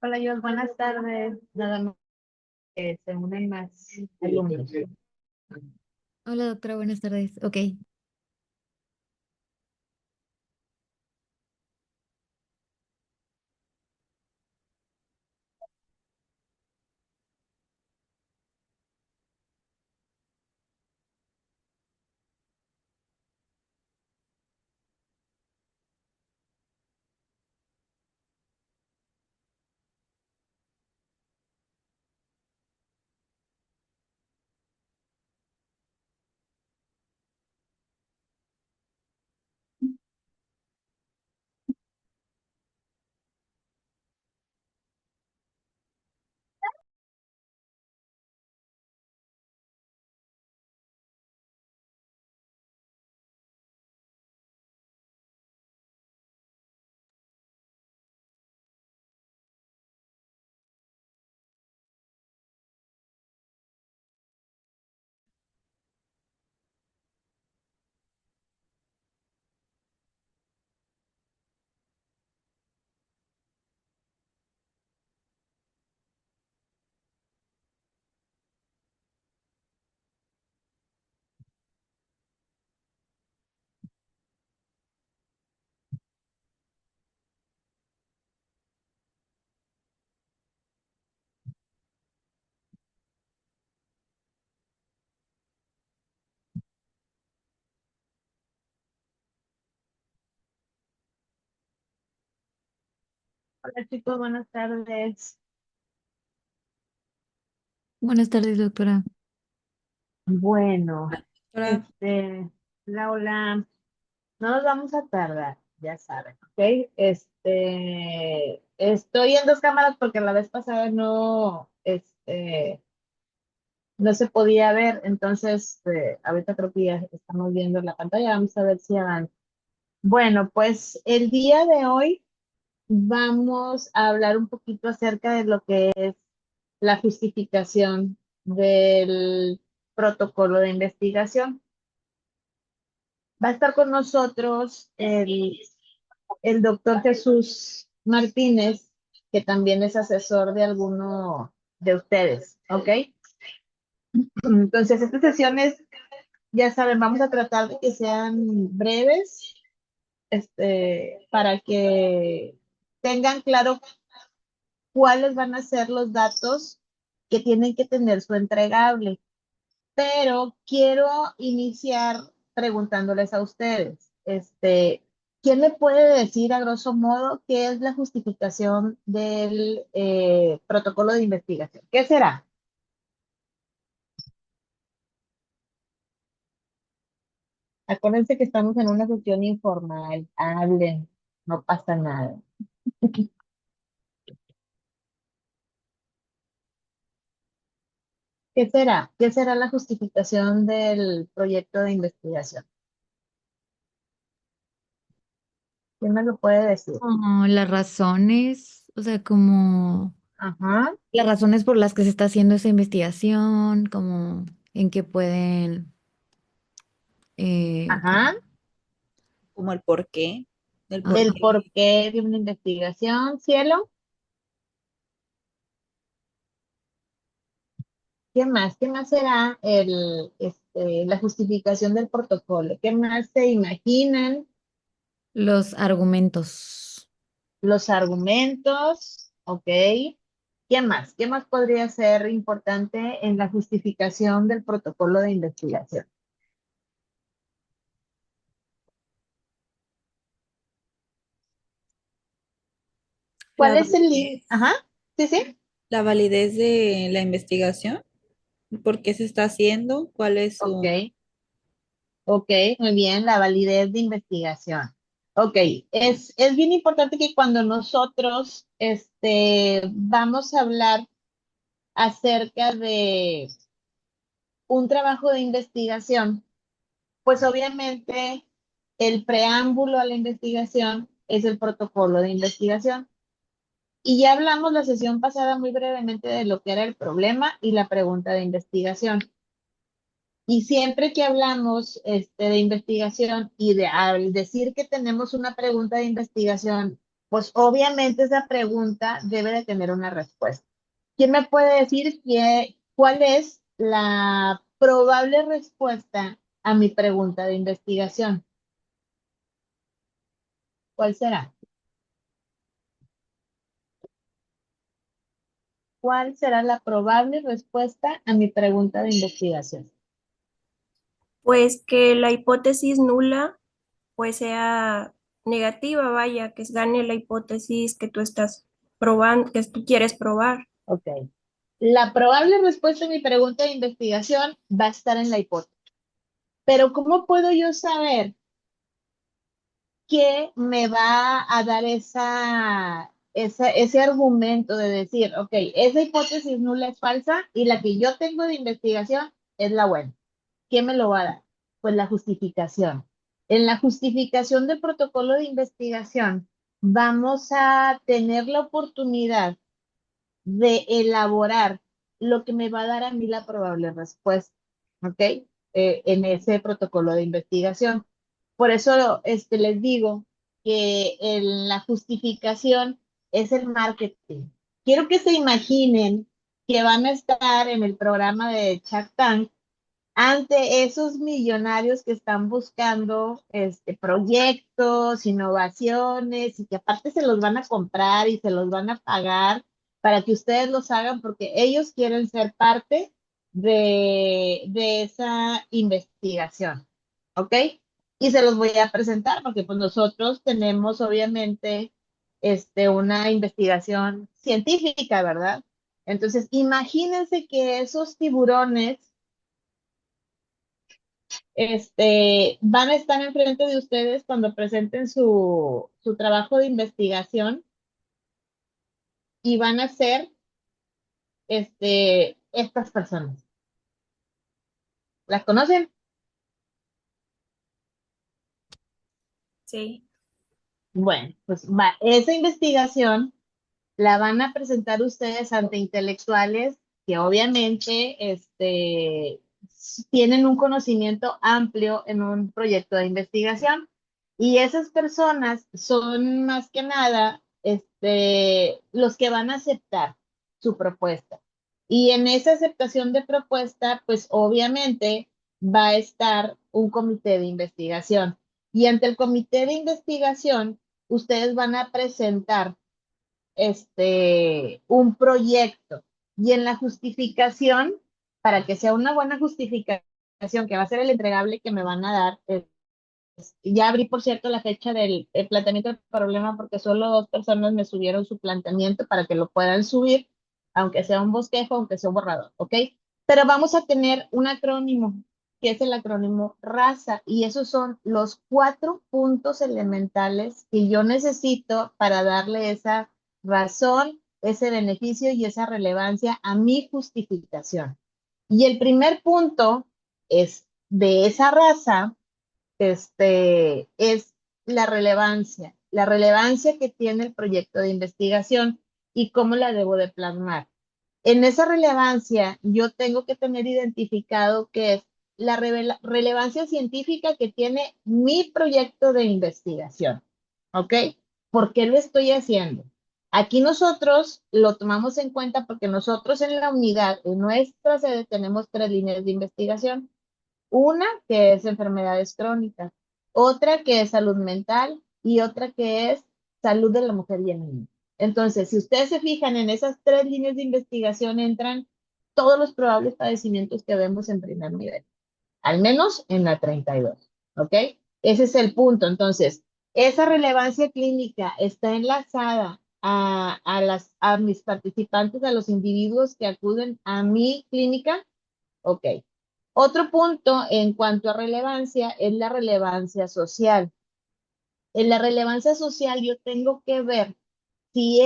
Hola, Dios, buenas tardes. Nada más que se unen más alumnos. Hola doctora, buenas tardes. Ok. Hola, chicos, buenas tardes. Buenas tardes, doctora. Bueno, Doctora, este, Laura, no nos vamos a tardar, ya saben, ¿ok? Estoy en dos cámaras porque la vez pasada no se podía ver, entonces, ahorita creo que ya estamos viendo la pantalla, vamos a ver si avanza. Bueno, pues el día de hoy vamos a hablar un poquito acerca de lo que es la justificación del protocolo de investigación. Va a estar con nosotros el doctor Jesús Martínez, que también es asesor de alguno de ustedes, ¿ok? Entonces, estas sesiones, ya saben, vamos a tratar de que sean breves, para que tengan claro cuáles van a ser los datos que tienen que tener su entregable. Pero quiero iniciar preguntándoles a ustedes, ¿quién me puede decir a grosso modo qué es la justificación del protocolo de investigación? ¿Qué será? Acuérdense que estamos en una sesión informal, hablen, no pasa nada. ¿Qué será? ¿Qué será la justificación del proyecto de investigación? ¿Quién me lo puede decir? Como las razones, o sea, como Ajá, las razones por las que se está haciendo esa investigación, como en qué pueden, ajá. como el porqué, del por El ajá, qué porqué de una investigación, cielo. ¿Qué más? ¿Qué más será la justificación del protocolo? ¿Qué más se imaginan? los argumentos. Los argumentos, ¿ok? ¿Qué más? ¿Qué más podría ser importante en la justificación del protocolo de investigación? ¿Cuál la es el límite? Ajá, validez, sí, sí. la validez de la investigación, por qué se está haciendo, cuál es Ok, su... ok, muy bien, la validez de investigación. Ok, es bien importante que cuando nosotros vamos a hablar acerca de un trabajo de investigación, pues obviamente el preámbulo a la investigación es el protocolo de investigación. Y ya hablamos la sesión pasada muy brevemente de lo que era el problema y la pregunta de investigación. Y siempre que hablamos de investigación y al decir que tenemos una pregunta de investigación, Pues obviamente esa pregunta debe de tener una respuesta. ¿Quién me puede decir cuál es la probable respuesta a mi pregunta de investigación? ¿Cuál será? ¿Cuál será la probable respuesta a mi pregunta de investigación? Pues que la hipótesis nula pues sea negativa, vaya, que gane la hipótesis que tú estás probando, que tú quieres probar. Ok. La probable respuesta a mi pregunta de investigación va a estar en la hipótesis. Pero ¿cómo puedo yo saber qué me va a dar ese argumento de decir, ok, esa hipótesis nula es falsa y la que yo tengo de investigación es la buena? ¿Qué me lo va a dar? Pues la justificación. En la justificación del protocolo de investigación vamos a tener la oportunidad de elaborar lo que me va a dar a mí la probable respuesta, ¿ok? En ese protocolo de investigación. Por eso les digo que la justificación es el marketing. Quiero que se imaginen que van a estar en el programa de Shark Tank ante esos millonarios que están buscando proyectos, innovaciones y que aparte se los van a comprar y se los van a pagar para que ustedes los hagan porque ellos quieren ser parte de esa investigación, ¿ok? Y se los voy a presentar porque pues nosotros tenemos obviamente una investigación científica, ¿verdad? Entonces, imagínense que esos tiburones van a estar enfrente de ustedes cuando presenten su trabajo de investigación y van a ser estas personas. ¿Las conocen? Sí, Bueno, pues esa investigación la van a presentar ustedes ante intelectuales que obviamente tienen un conocimiento amplio en un proyecto de investigación. Y esas personas son más que nada los que van a aceptar su propuesta. Y en esa aceptación de propuesta, pues obviamente va a estar un comité de investigación. Y ante el comité de investigación, ustedes van a presentar un proyecto y en la justificación, para que sea una buena justificación, que va a ser el entregable que me van a dar. Ya abrí, por cierto, la fecha del el planteamiento del problema porque solo 2 personas me subieron su planteamiento para que lo puedan subir, aunque sea un bosquejo, aunque sea un borrador, ¿ok? Pero vamos a tener un acrónimo, que es el acrónimo RAZA, y esos son los 4 puntos elementales que yo necesito para darle esa razón, ese beneficio y esa relevancia a mi justificación. Y el primer punto es de esa raza es la relevancia que tiene el proyecto de investigación y cómo la debo de plasmar. En esa relevancia, yo tengo que tener identificado qué es la relevancia científica que tiene mi proyecto de investigación. ¿Ok? ¿Por qué lo estoy haciendo? Aquí nosotros lo tomamos en cuenta porque nosotros en la unidad, en nuestra sede, tenemos 3 líneas de investigación. Una que es enfermedades crónicas, otra que es salud mental y otra que es salud de la mujer y el niño. Entonces, si ustedes se fijan en esas 3 líneas de investigación, entran todos los probables padecimientos que vemos en primer nivel, al menos en la 32. ¿Ok? Ese es el punto. Entonces, esa relevancia clínica está enlazada a mis participantes, a los individuos que acuden a mi clínica. Ok. Otro punto en cuanto a relevancia es la relevancia social. En la relevancia social yo tengo que ver si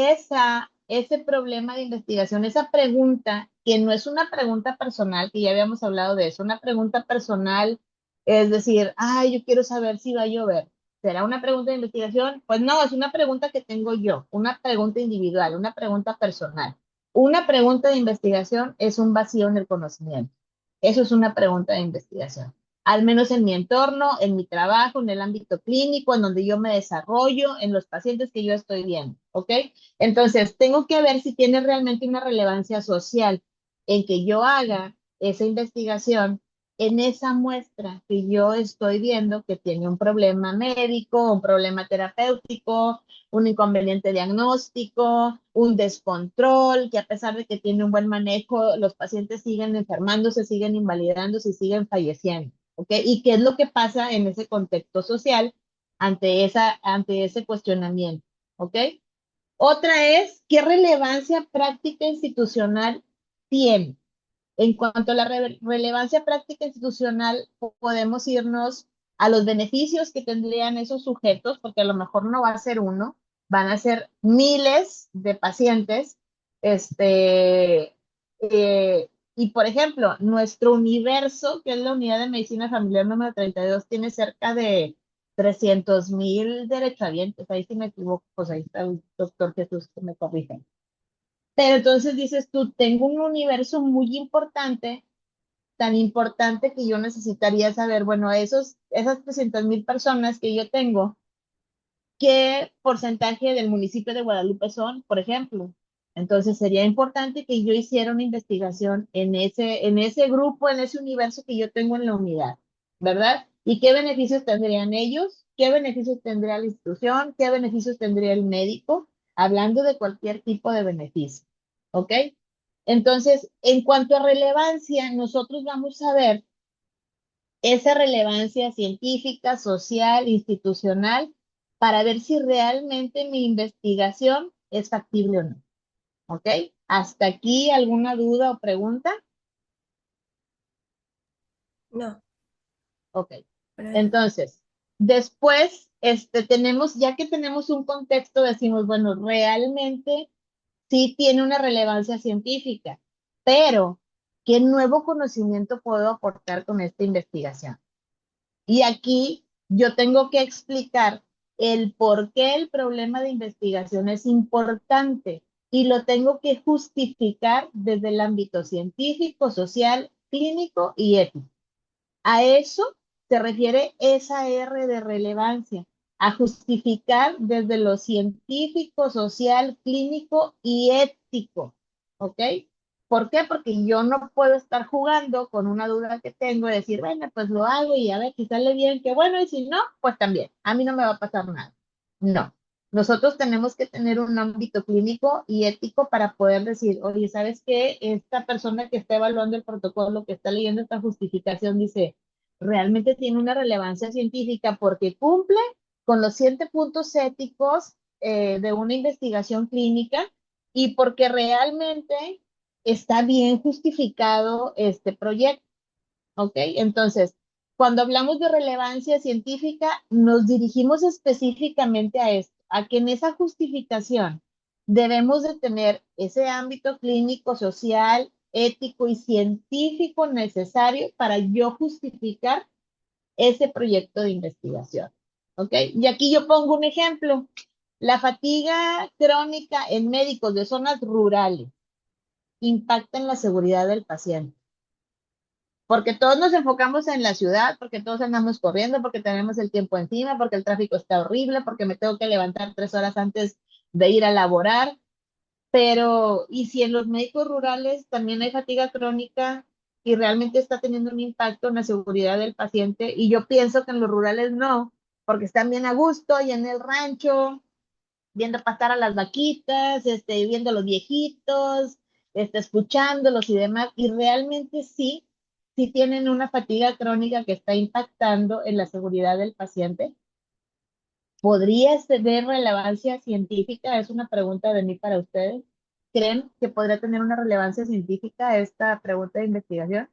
ese problema de investigación, esa pregunta, que no es una pregunta personal, que ya habíamos hablado de eso, una pregunta personal, es decir, ay, yo quiero saber si va a llover. ¿Será una pregunta de investigación? Pues no, es una pregunta que tengo yo, una pregunta individual, una pregunta personal. Una pregunta de investigación es un vacío en el conocimiento. Eso es una pregunta de investigación. al menos en mi entorno, en mi trabajo, en el ámbito clínico, en donde yo me desarrollo, en los pacientes que yo estoy viendo, ¿ok? Entonces, tengo que ver si tiene realmente una relevancia social en que yo haga esa investigación en esa muestra que yo estoy viendo que tiene un problema médico, un problema terapéutico, un inconveniente diagnóstico, un descontrol, que a pesar de que tiene un buen manejo, los pacientes siguen enfermándose, siguen invalidándose y siguen falleciendo. ¿Ok? ¿Y qué es lo que pasa en ese contexto social ante ese cuestionamiento? ¿Ok? Otra es, ¿qué relevancia práctica institucional tiene? En cuanto a la relevancia práctica institucional, podemos irnos a los beneficios que tendrían esos sujetos, porque a lo mejor no va a ser uno, van a ser miles de pacientes. Y por ejemplo, nuestro universo, que es la unidad de medicina familiar número 32, tiene cerca de 300,000 derechohabientes. Ahí si me equivoco, pues ahí está el doctor Jesús que me corrige. Pero entonces dices tú, tengo un universo muy importante, tan importante que yo necesitaría saber, bueno, esas 300,000 personas que yo tengo, ¿qué porcentaje del municipio de Guadalupe son, por ejemplo? Entonces sería importante que yo hiciera una investigación en ese grupo, en ese universo que yo tengo en la unidad, ¿verdad? ¿Y qué beneficios tendrían ellos? ¿Qué beneficios tendría la institución? ¿Qué beneficios tendría el médico? Hablando de cualquier tipo de beneficio, ¿ok? Entonces, en cuanto a relevancia, nosotros vamos a ver esa relevancia científica, social, institucional, para ver si realmente mi investigación es factible o no. ¿Ok? ¿Hasta aquí alguna duda o pregunta? No, Ok. para ahí. Entonces, después, ya que tenemos un contexto, decimos, bueno, realmente sí tiene una relevancia científica, pero ¿qué nuevo conocimiento puedo aportar con esta investigación? Y aquí yo tengo que explicar el por qué el problema de investigación es importante y lo tengo que justificar desde el ámbito científico, social, clínico y ético. A eso se refiere esa R de relevancia, a justificar desde lo científico, social, clínico y ético. ¿Ok? ¿Por qué? Porque yo no puedo estar jugando con una duda que tengo y decir, bueno, pues lo hago y a ver si sale bien, qué bueno, y si no, pues también, a mí no me va a pasar nada. No. Nosotros tenemos que tener un ámbito clínico y ético para poder decir, oye, ¿sabes qué? Esta persona que está evaluando el protocolo, que está leyendo esta justificación, dice, realmente tiene una relevancia científica porque cumple con los 7 puntos éticos de una investigación clínica y porque realmente está bien justificado este proyecto. ¿Ok? Entonces, cuando hablamos de relevancia científica, nos dirigimos específicamente a esto, a que en esa justificación debemos de tener ese ámbito clínico, social, ético y científico necesario para yo justificar ese proyecto de investigación. ¿Ok? Y aquí yo pongo un ejemplo. La fatiga crónica en médicos de zonas rurales impacta en la seguridad del paciente. Porque todos nos enfocamos en la ciudad, porque todos andamos corriendo, porque tenemos el tiempo encima, porque el tráfico está horrible, porque me tengo que levantar 3 horas antes de ir a laborar. Pero, ¿y si en los médicos rurales también hay fatiga crónica y realmente está teniendo un impacto en la seguridad del paciente? Y yo pienso que en los rurales no, porque están bien a gusto y en el rancho, viendo pasar a las vaquitas, viendo a los viejitos, escuchándolos y demás, y realmente sí tienen una fatiga crónica que está impactando en la seguridad del paciente. ¿Podría tener relevancia científica? Es una pregunta de mí para ustedes. ¿Creen que podría tener una relevancia científica esta pregunta de investigación?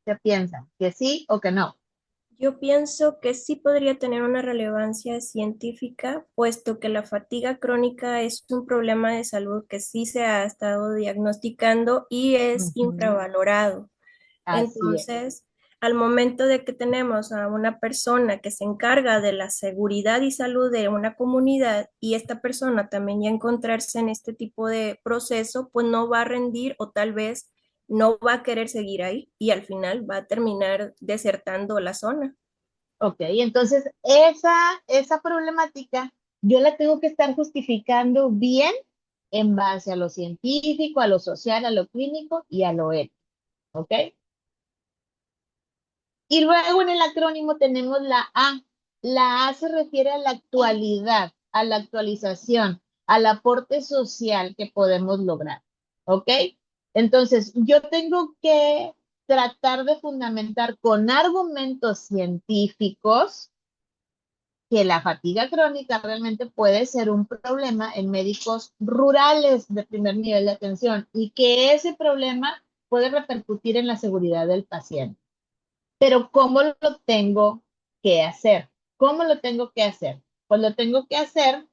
¿Qué piensan? ¿Que sí o que no? Yo pienso que sí podría tener una relevancia científica, puesto que la fatiga crónica es un problema de salud que sí se ha estado diagnosticando y es Ujú. infravalorado. Así es. Entonces, al momento de que tenemos a una persona que se encarga de la seguridad y salud de una comunidad y esta persona también ya encontrarse en este tipo de proceso, pues no va a rendir o tal vez no va a querer seguir ahí y al final va a terminar desertando la zona. Ok, entonces esa problemática yo la tengo que estar justificando bien en base a lo científico, a lo social, a lo clínico y a lo ético, ¿ok? Y luego en el acrónimo tenemos la A. La A se refiere a la actualidad, a la actualización, al aporte social que podemos lograr, ¿ok? Entonces, yo tengo que tratar de fundamentar con argumentos científicos que la fatiga crónica realmente puede ser un problema en médicos rurales de primer nivel de atención y que ese problema puede repercutir en la seguridad del paciente. Pero ¿cómo lo tengo que hacer? ¿Cómo lo tengo que hacer? Pues lo tengo que hacer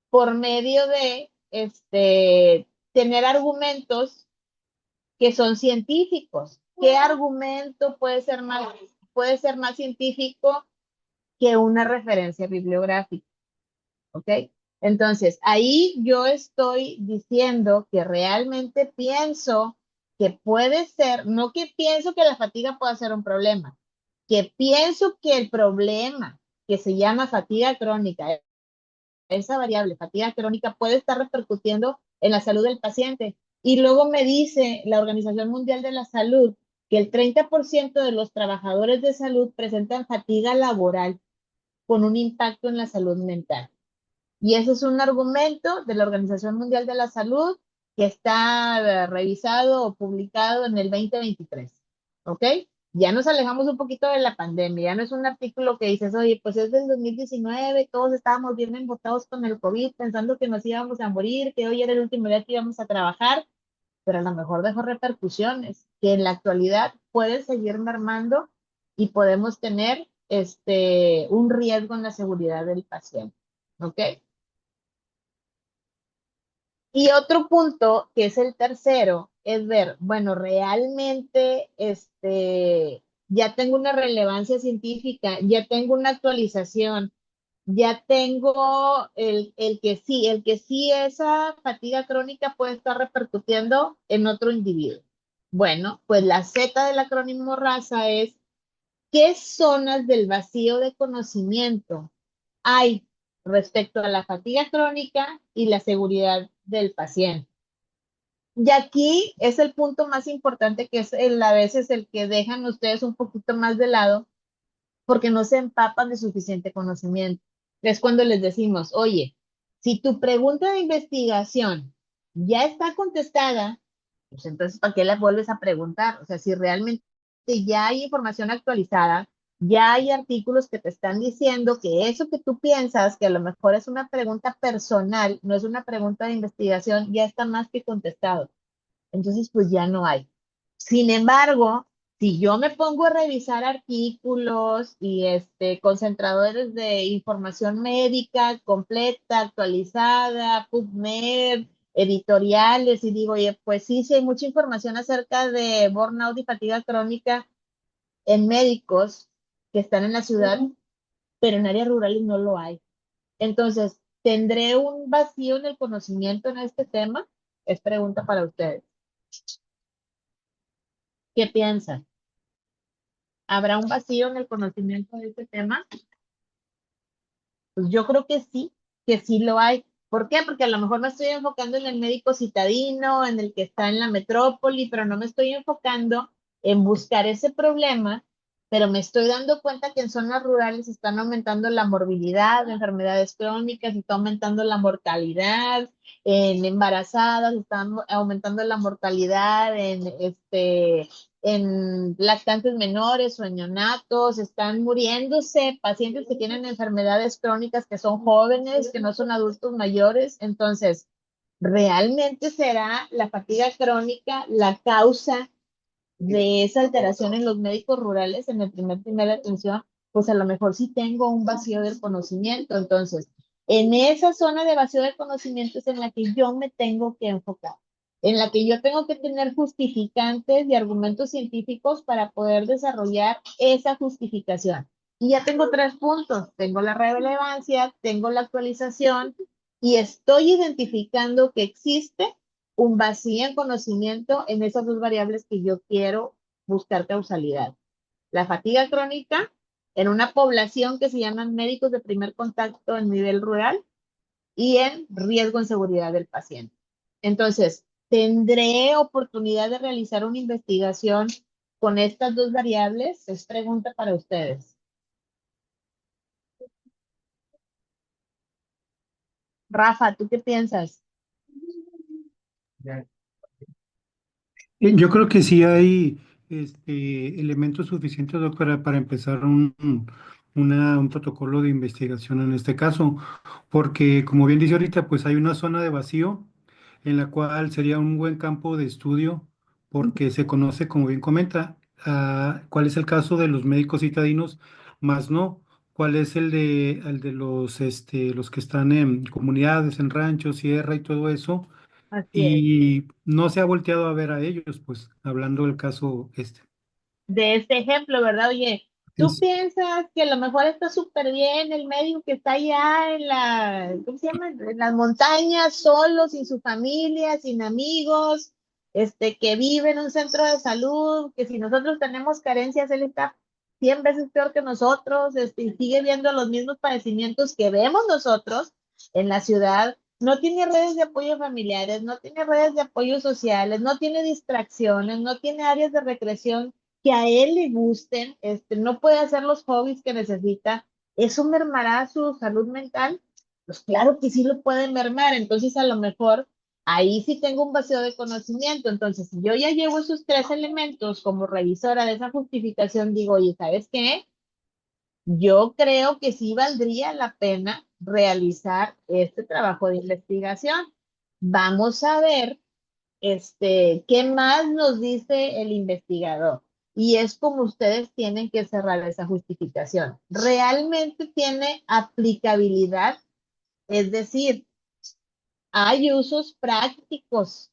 por medio de tener argumentos que son científicos. ¿Qué argumento puede ser más científico que una referencia bibliográfica? ¿Ok? Entonces, ahí yo estoy diciendo que realmente pienso que puede ser, no que pienso que la fatiga pueda ser un problema, que pienso que el problema que se llama fatiga crónica, esa variable, fatiga crónica, puede estar repercutiendo en la salud del paciente. Y luego me dice la Organización Mundial de la Salud que el 30% de los trabajadores de salud presentan fatiga laboral con un impacto en la salud mental. Y ese es un argumento de la Organización Mundial de la Salud que está revisado o publicado en el 2023. ¿Ok? Ya nos alejamos un poquito de la pandemia, ya no es un artículo que dices, oye, pues es del 2019, todos estábamos bien embotados con el COVID, pensando que nos íbamos a morir, que hoy era el último día que íbamos a trabajar, pero a lo mejor dejó repercusiones que en la actualidad pueden seguir mermando y podemos tener un riesgo en la seguridad del paciente. ¿Ok? Y otro punto, que es el tercero, es ver, bueno, realmente ya tengo una relevancia científica, ya tengo una actualización, ya tengo el que sí esa fatiga crónica puede estar repercutiendo en otro individuo. Bueno, pues la Z del acrónimo RASA es ¿qué zonas del vacío de conocimiento hay respecto a la fatiga crónica y la seguridad del paciente? Y aquí es el punto más importante que es a veces el que dejan ustedes un poquito más de lado porque no se empapan de suficiente conocimiento. Es cuando les decimos, oye, si tu pregunta de investigación ya está contestada, pues entonces ¿para qué la vuelves a preguntar? O sea, si realmente ya hay información actualizada, ya hay artículos que te están diciendo que eso que tú piensas, que a lo mejor es una pregunta personal, no es una pregunta de investigación, ya está más que contestado. Entonces, pues ya no hay. Sin embargo, si yo me pongo a revisar artículos y concentradores de información médica completa, actualizada, PubMed, editoriales, y digo, oye, pues sí, sí hay mucha información acerca de burnout y fatiga crónica en médicos que están en la ciudad, pero en áreas rurales no lo hay. Entonces, ¿tendré un vacío en el conocimiento en este tema? Es pregunta para ustedes. ¿Qué piensan? ¿Habrá un vacío en el conocimiento de este tema? Pues yo creo que sí lo hay. ¿Por qué? Porque a lo mejor me estoy enfocando en el médico citadino, en el que está en la metrópoli, pero no me estoy enfocando en buscar ese problema, pero me estoy dando cuenta que en zonas rurales están aumentando la morbilidad de enfermedades crónicas, está aumentando la mortalidad en embarazadas, están aumentando la mortalidad en lactantes menores o en neonatos, están muriéndose pacientes que tienen enfermedades crónicas que son jóvenes, que no son adultos mayores. Entonces, ¿realmente será la fatiga crónica la causa de esa alteración en los médicos rurales en el primer atención? Pues a lo mejor sí tengo un vacío del conocimiento. Entonces, en esa zona de vacío de conocimiento es en la que yo me tengo que enfocar. en la que yo tengo que tener justificantes y argumentos científicos para poder desarrollar esa justificación. Y ya tengo tres puntos. Tengo la relevancia, tengo la actualización y estoy identificando que existe un vacío en conocimiento en esas dos variables que yo quiero buscar causalidad. La fatiga crónica en una población que se llaman médicos de primer contacto en nivel rural y en riesgo en seguridad del paciente. Entonces, ¿tendré oportunidad de realizar una investigación con estas dos variables? Es pregunta para ustedes. Rafa, ¿tú qué piensas? Yo creo que sí hay elementos suficientes, doctora, para empezar un protocolo de investigación en este caso, porque como bien dice ahorita, pues hay una zona de vacío en la cual sería un buen campo de estudio, porque se conoce, como bien comenta, cuál es el caso de los médicos citadinos, más no cuál es el de los que están en comunidades, en ranchos, sierra y todo eso Así es. y no se ha volteado a ver a ellos, pues, hablando del caso este. De este ejemplo, ¿verdad? Oye, tú Es- piensas que a lo mejor está súper bien el médico que está allá en la, ¿cómo se llama? En las montañas, solo, sin su familia, sin amigos, que vive en un centro de salud, que si nosotros tenemos carencias, él está 100 veces peor que nosotros, y sigue viendo los mismos padecimientos que vemos nosotros en la ciudad. No tiene redes de apoyo familiares, no tiene redes de apoyo sociales, no tiene distracciones, no tiene áreas de recreación que a él le gusten, no puede hacer los hobbies que necesita, ¿eso mermará su salud mental? Pues claro que sí lo puede mermar, entonces a lo mejor ahí sí tengo un vacío de conocimiento, entonces si yo ya llevo esos tres elementos como revisora de esa justificación, digo, oye, ¿sabes qué? Yo creo que sí valdría la pena realizar este trabajo de investigación. Vamos a ver ¿qué más nos dice el investigador? Y es como ustedes tienen que cerrar esa justificación. ¿Realmente tiene aplicabilidad? Es decir, hay usos prácticos,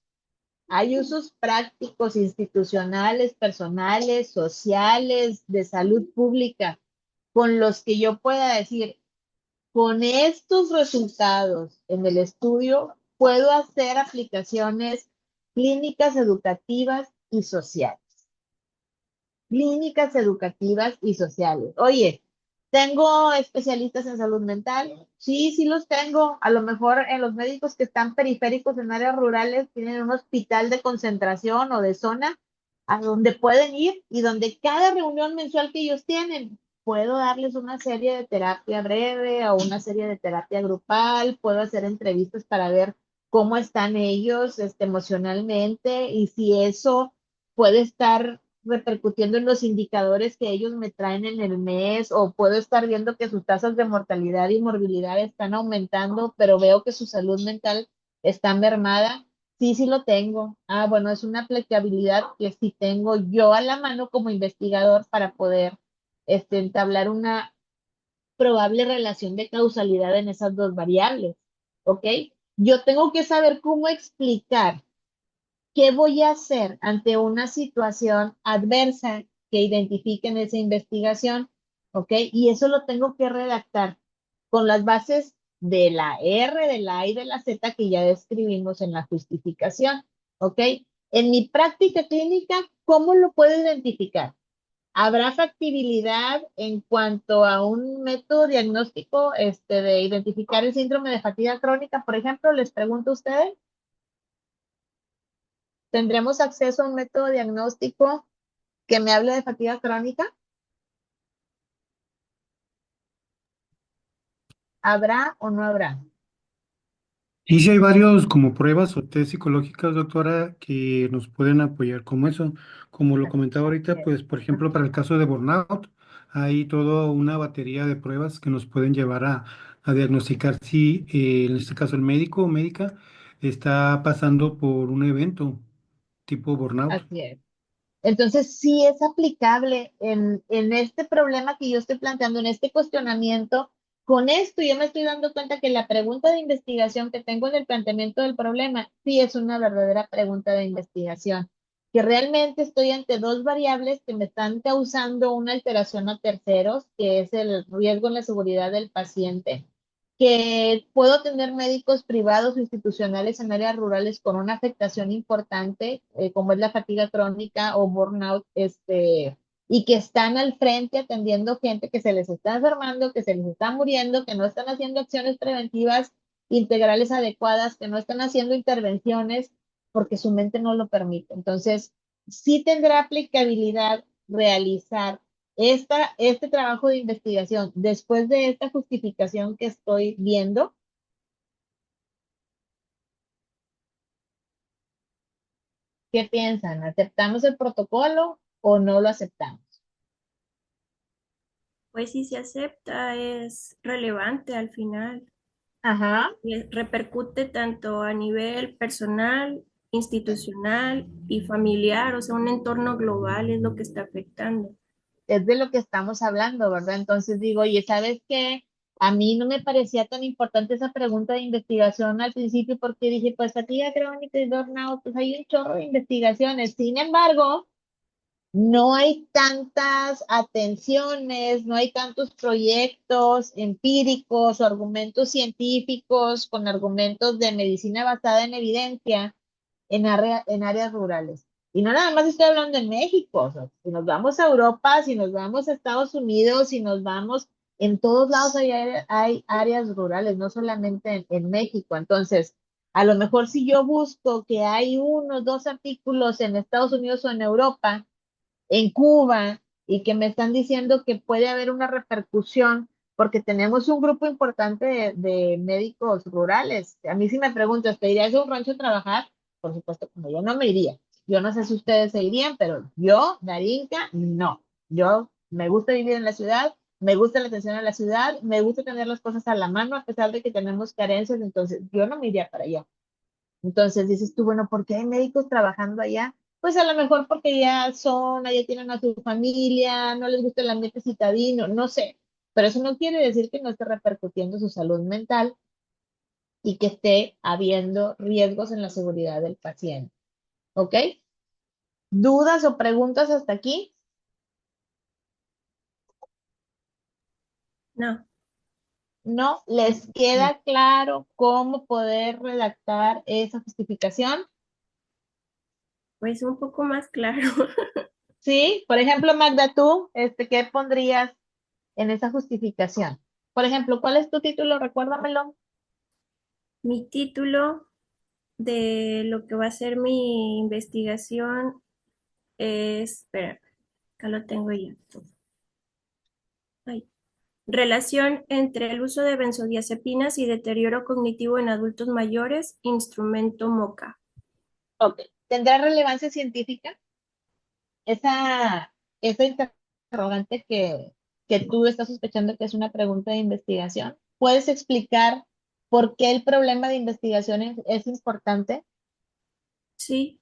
institucionales, personales, sociales, de salud pública, con los que yo pueda decir, con estos resultados en el estudio, puedo hacer aplicaciones clínicas, educativas y sociales. Clínicas, educativas y sociales. Oye, ¿tengo especialistas en salud mental? Sí, sí los tengo. A lo mejor en los médicos que están periféricos en áreas rurales tienen un hospital de concentración o de zona a donde pueden ir y donde cada reunión mensual que ellos tienen, puedo darles una serie de terapia breve o una serie de terapia grupal, puedo hacer entrevistas para ver cómo están ellos emocionalmente y si eso puede estar repercutiendo en los indicadores que ellos me traen en el mes o puedo estar viendo que sus tasas de mortalidad y morbilidad están aumentando, pero veo que su salud mental está mermada. Sí, sí lo tengo. Ah, bueno, es una aplicabilidad que sí tengo yo a la mano como investigador para poder entablar una probable relación de causalidad en esas dos variables. ¿Ok? Yo tengo que saber cómo explicar qué voy a hacer ante una situación adversa que identifique en esa investigación. ¿Ok? Y eso lo tengo que redactar con las bases de la R, de la A y de la Z que ya describimos en la justificación. ¿Ok? En mi práctica clínica, ¿cómo lo puedo identificar? ¿Habrá factibilidad en cuanto a un método diagnóstico de identificar el síndrome de fatiga crónica? Por ejemplo, les pregunto a ustedes, ¿tendremos acceso a un método diagnóstico que me hable de fatiga crónica? ¿Habrá o no habrá? Y si hay varios como pruebas o test psicológicas, doctora, que nos pueden apoyar como eso. Como lo comentaba Así ahorita, es. pues, por ejemplo, para el caso de burnout, hay toda una batería de pruebas que nos pueden llevar a diagnosticar si, en este caso, el médico o médica está pasando por un evento tipo burnout. Así es. Entonces, sí es aplicable en este problema que yo estoy planteando, en este cuestionamiento, con esto yo me estoy dando cuenta que la pregunta de investigación que tengo en el planteamiento del problema sí es una verdadera pregunta de investigación, que realmente estoy ante dos variables que me están causando una alteración a terceros, que es el riesgo en la seguridad del paciente, que puedo tener médicos privados o institucionales en áreas rurales con una afectación importante, como es la fatiga crónica o burnout, y que están al frente atendiendo gente que se les está enfermando, que se les está muriendo, que no están haciendo acciones preventivas integrales adecuadas, que no están haciendo intervenciones porque su mente no lo permite. Entonces, sí tendrá aplicabilidad realizar este trabajo de investigación después de esta justificación que estoy viendo. ¿Qué piensan? ¿Aceptamos el protocolo o no lo aceptamos? Pues si se acepta, es relevante al final. Ajá. Y repercute tanto a nivel personal, institucional y familiar, o sea, un entorno global es lo que está afectando. Es de lo que estamos hablando, ¿verdad? Entonces digo, oye, ¿sabes qué? A mí no me parecía tan importante esa pregunta de investigación al principio porque dije, pues fatiga crónica y burnout, pues hay un chorro de investigaciones. Sin embargo, no hay tantas atenciones, no hay tantos proyectos empíricos o argumentos científicos con argumentos de medicina basada en evidencia en áreas rurales. Y no nada más estoy hablando de México, o sea, si nos vamos a Europa, si nos vamos a Estados Unidos, si nos vamos, en todos lados hay áreas rurales, no solamente en México. Entonces, a lo mejor si yo busco que hay uno, dos artículos en Estados Unidos o en Europa, en Cuba, y que me están diciendo que puede haber una repercusión porque tenemos un grupo importante de médicos rurales. A mí si me preguntas, ¿te irías a un rancho a trabajar? Por supuesto que no, yo no me iría. Yo no sé si ustedes se irían, pero yo, Darinka, no. Yo me gusta vivir en la ciudad, me gusta la atención a la ciudad, me gusta tener las cosas a la mano a pesar de que tenemos carencias, entonces yo no me iría para allá. Entonces dices tú, bueno, ¿por qué hay médicos trabajando allá? Pues a lo mejor porque allá tienen a su familia, no les gusta el ambiente citadino, no sé. Pero eso no quiere decir que no esté repercutiendo su salud mental y que esté habiendo riesgos en la seguridad del paciente. ¿Ok? ¿Dudas o preguntas hasta aquí? No, ¿No? ¿Les queda claro cómo poder redactar esa justificación? pues un poco más claro. Sí, por ejemplo, Magda, tú, ¿qué pondrías en esa justificación? Por ejemplo, ¿cuál es tu título? Recuérdamelo. Mi título de lo que va a ser mi investigación es, espera, acá lo tengo ya. Ay. Relación entre el uso de benzodiazepinas y deterioro cognitivo en adultos mayores, instrumento MOCA. Ok. ¿Tendrá relevancia científica esa interrogante que tú estás sospechando que es una pregunta de investigación? ¿Puedes explicar por qué el problema de investigación es importante? Sí,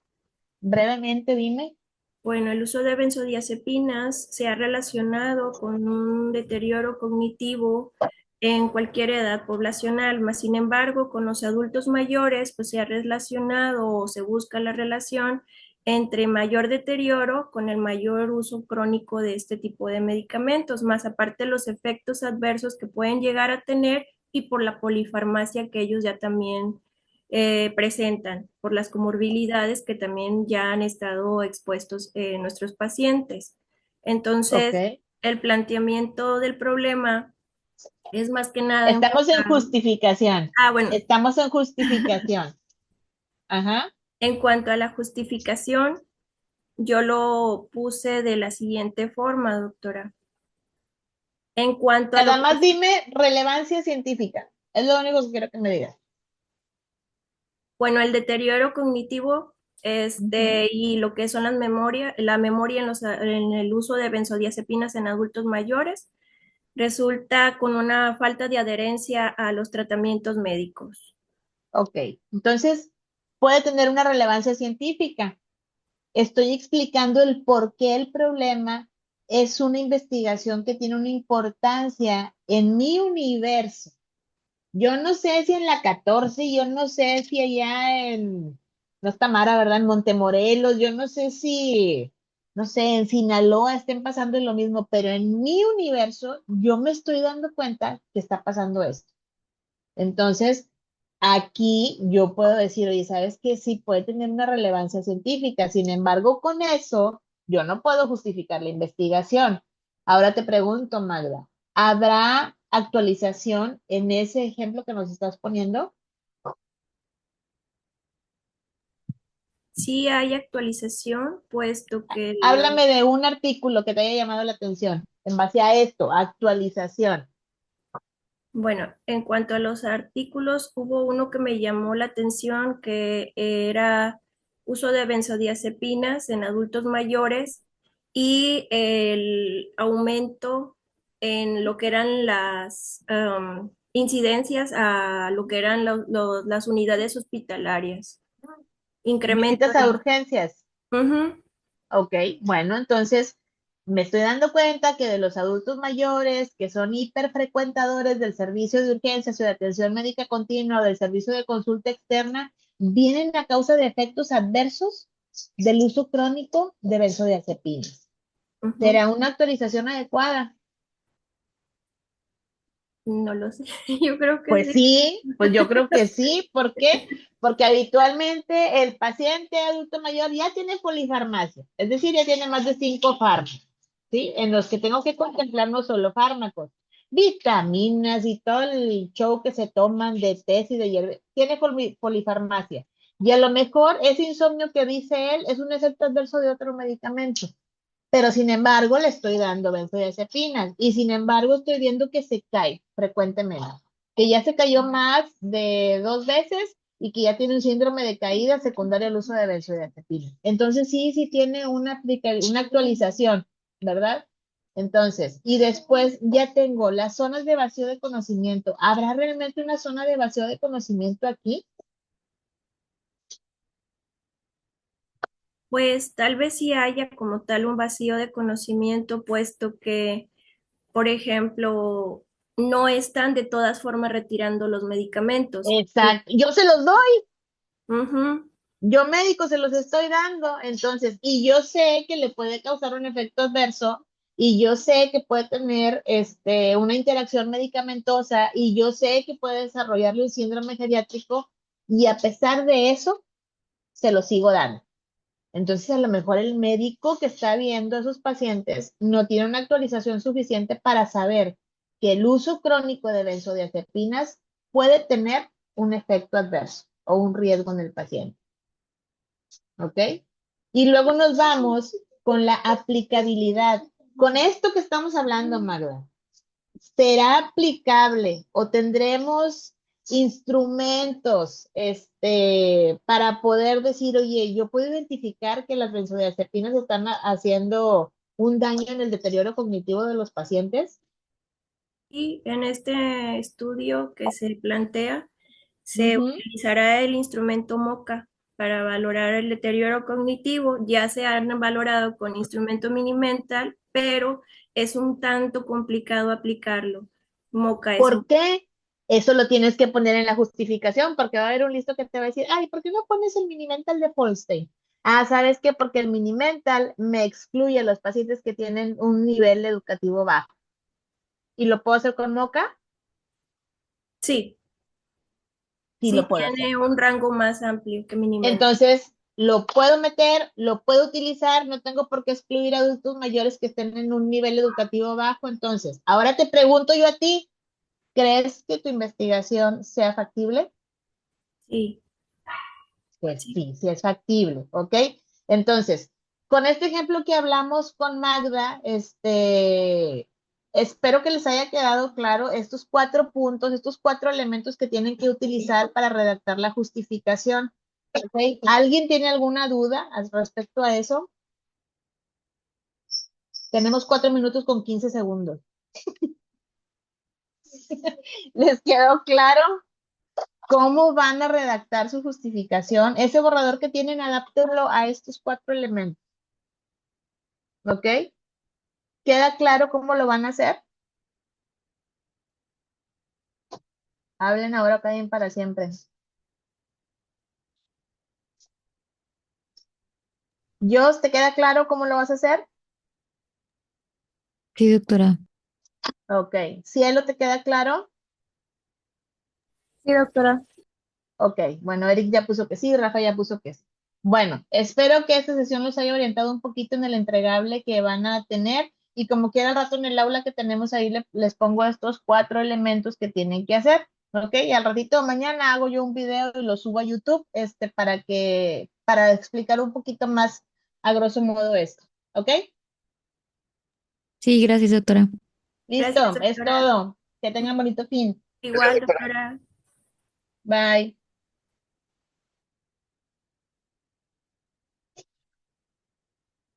Brevemente, dime. bueno, el uso de benzodiazepinas se ha relacionado con un deterioro cognitivo en cualquier edad poblacional, más sin embargo, con los adultos mayores, pues se ha relacionado o se busca la relación entre mayor deterioro con el mayor uso crónico de este tipo de medicamentos, más aparte los efectos adversos que pueden llegar a tener y por la polifarmacia que ellos ya también presentan por las comorbilidades que también ya han estado expuestos nuestros pacientes. Ok. Entonces, el planteamiento del problema es más que nada Estamos en enfocado. justificación. Ah, bueno, Estamos en justificación. Ajá. en cuanto a la justificación, yo lo puse de la siguiente forma, doctora. En cuanto a lo Nada más que, dime relevancia científica. Es lo único que quiero que me digas. bueno, el deterioro cognitivo Ujú. y lo que son la memoria en el uso de benzodiazepinas en adultos mayores, resulta con una falta de adherencia a los tratamientos médicos. Ok. Entonces, puede tener una relevancia científica. Estoy explicando el por qué el problema es una investigación que tiene una importancia en mi universo. Yo no sé si en la 14, yo no sé si allá en, no está Mara, ¿verdad? En Montemorelos, yo no sé si, no sé, en Sinaloa estén pasando lo mismo, pero en mi universo yo me estoy dando cuenta que está pasando esto. Entonces, aquí yo puedo decir, oye, ¿sabes qué? Sí puede tener una relevancia científica. Sin embargo, con eso, yo no puedo justificar la investigación. Ahora te pregunto, Magda, ¿habrá actualización en ese ejemplo que nos estás poniendo? Sí hay actualización, puesto que Háblame de un artículo que te haya llamado la atención en base a esto, actualización. bueno, en cuanto a los artículos, hubo uno que me llamó la atención que era uso de benzodiazepinas en adultos mayores y el aumento en lo que eran las incidencias a lo que eran las unidades hospitalarias. Incremento Visitas a urgencias. Ujú. Ok, bueno, entonces me estoy dando cuenta que de los adultos mayores que son hiperfrecuentadores del servicio de urgencias o de atención médica continua o del servicio de consulta externa, vienen a causa de efectos adversos del uso crónico de benzodiazepinas. Ujú. ¿Será una actualización adecuada? No lo sé, yo creo que Pues sí. sí, pues yo creo que sí. ¿Por qué? Porque habitualmente el paciente adulto mayor ya tiene polifarmacia, es decir, ya tiene más de 5 fármacos, ¿sí? En los que tengo que contemplar no solo fármacos, vitaminas y todo el show que se toman de té y de hierba, tiene polifarmacia. Y a lo mejor ese insomnio que dice él es un efecto adverso de otro medicamento, pero sin embargo le estoy dando benzodiazepinas y sin embargo estoy viendo que se cae frecuentemente, que ya se cayó más de 2 veces y que ya tiene un síndrome de caída secundaria al uso de benzodiazepinas. Entonces sí, sí tiene una actualización, ¿verdad? Entonces, y después ya tengo las zonas de vacío de conocimiento. ¿Habrá realmente una zona de vacío de conocimiento aquí? Pues tal vez sí haya como tal un vacío de conocimiento, puesto que, por ejemplo, no están de todas formas retirando los medicamentos. Exacto. Yo se los doy. Ujú. Yo médico se los estoy dando, entonces, y yo sé que le puede causar un efecto adverso, y yo sé que puede tener una interacción medicamentosa, y yo sé que puede desarrollarle un síndrome geriátrico, y a pesar de eso, se lo sigo dando. Entonces, a lo mejor el médico que está viendo a esos pacientes no tiene una actualización suficiente para saber que el uso crónico de benzodiazepinas puede tener un efecto adverso o un riesgo en el paciente. ¿Ok? Y luego nos vamos con la aplicabilidad. Con esto que estamos hablando, Magda, ¿será aplicable o tendremos instrumentos para poder decir, oye, yo puedo identificar que las benzodiazepinas están haciendo un daño en el deterioro cognitivo de los pacientes? Y en este estudio que se plantea, se Ujú. utilizará el instrumento MoCA para valorar el deterioro cognitivo. Ya se han valorado con instrumento Minimental, pero es un tanto complicado aplicarlo. MoCA es ¿Por qué? Eso lo tienes que poner en la justificación, porque va a haber un listo que te va a decir, ay, ¿por qué no pones el Minimental de Folstein? Ah, ¿sabes qué? Porque el Minimental me excluye a los pacientes que tienen un nivel educativo bajo. ¿Y lo puedo hacer con MoCA? sí, Sí, sí lo puedo hacer. tiene un rango más amplio que Minimental. Entonces, lo puedo meter, lo puedo utilizar, no tengo por qué excluir a adultos mayores que estén en un nivel educativo bajo. Entonces, ahora te pregunto yo a ti, ¿crees que tu investigación sea factible? Sí, Pues sí. sí, sí es factible, ¿ok? Entonces, con este ejemplo que hablamos con Magda, espero que les haya quedado claro estos 4 puntos, estos 4 elementos que tienen que utilizar para redactar la justificación, ¿ok? ¿Alguien tiene alguna duda al respecto a eso? Tenemos 4 minutos con 15 segundos. ¿Les quedó claro cómo van a redactar su justificación? Ese borrador que tienen, adáptenlo a estos 4 elementos, ¿ok? ¿Queda claro cómo lo van a hacer? Hablen ahora o callen para siempre. Jos, ¿te queda claro cómo lo vas a hacer? Sí, doctora. Ok. ¿Cielo, te queda claro? Sí, doctora. Ok. Bueno, Eric ya puso que sí, Rafa ya puso que sí. Bueno, espero que esta sesión los haya orientado un poquito en el entregable que van a tener y como quiera al rato en el aula que tenemos ahí les pongo estos 4 elementos que tienen que hacer. Ok, y al ratito de mañana hago yo un video y lo subo a YouTube, para explicar un poquito más a grosso modo esto. ¿Ok? Sí, gracias, doctora. Gracias, Listo, es doctora. todo. Que tengan bonito fin. Igual, doctora. Bye.